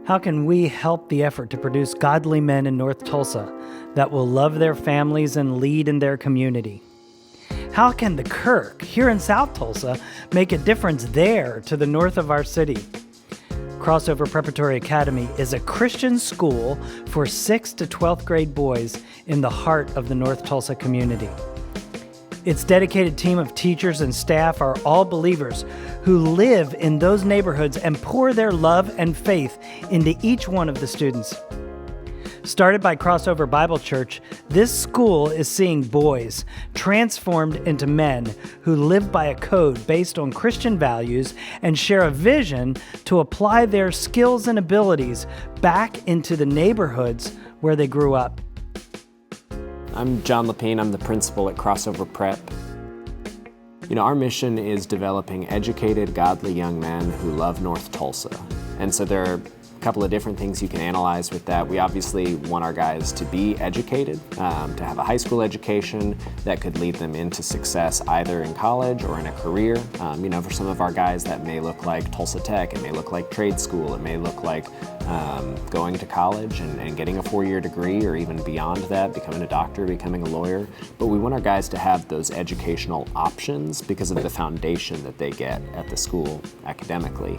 How can we help the effort to produce godly men in North Tulsa that will love their families and lead in their community? How can the Kirk here in South Tulsa make a difference there to the north of our city? Crossover Preparatory Academy is a Christian school for 6th to 12th grade boys in the heart of the North Tulsa community. Its dedicated team of teachers and staff are all believers who live in those neighborhoods and pour their love and faith into each one of the students. Started by Crossover Bible Church, this school is seeing boys transformed into men who live by a code based on Christian values and share a vision to apply their skills and abilities back into the neighborhoods where they grew up. I'm John Lapine. I'm the principal at Crossover Prep. Our mission is developing educated, godly young men who love North Tulsa. And so there are a couple of different things you can analyze with that. We obviously want our guys to be educated, to have a high school education that could lead them into success either in college or in a career. For some of our guys that may look like Tulsa Tech, it may look like trade school, it may look like going to college and getting a 4-year degree, or even beyond that, becoming a doctor, becoming a lawyer. But we want our guys to have those educational options because of the foundation that they get at the school academically.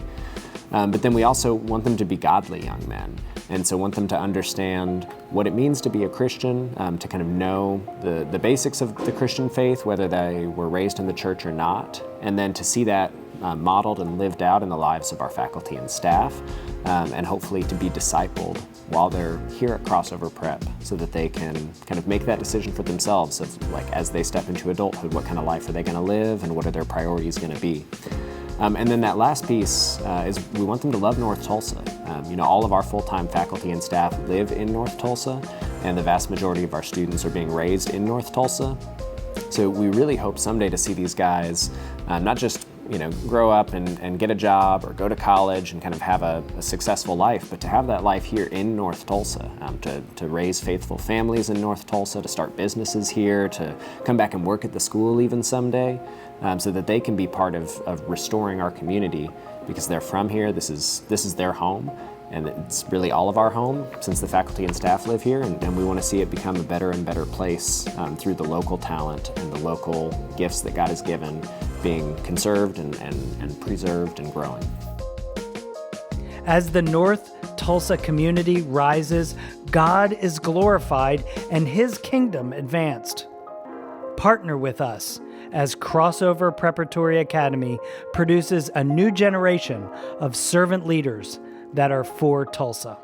But then we also want them to be godly young men, and so want them to understand what it means to be a Christian, to kind of know the basics of the Christian faith, whether they were raised in the church or not, and then to see that modeled and lived out in the lives of our faculty and staff, and hopefully to be discipled while they're here at Crossover Prep so that they can kind of make that decision for themselves of, like, as they step into adulthood, what kind of life are they going to live and what are their priorities going to be. And then that last piece is we want them to love North Tulsa. All of our full-time faculty and staff live in North Tulsa, and the vast majority of our students are being raised in North Tulsa. So we really hope someday to see these guys not just grow up and get a job or go to college and kind of have a successful life, but to have that life here in North Tulsa, to raise faithful families in North Tulsa, to start businesses here, to come back and work at the school even someday, so that they can be part of restoring our community because they're from here. This is their home, and it's really all of our home since the faculty and staff live here, and we want to see it become a better and better place through the local talent and the local gifts that God has given being conserved and preserved and growing. As the North Tulsa community rises, God is glorified and His kingdom advanced. Partner with us as Crossover Preparatory Academy produces a new generation of servant leaders that are for Tulsa.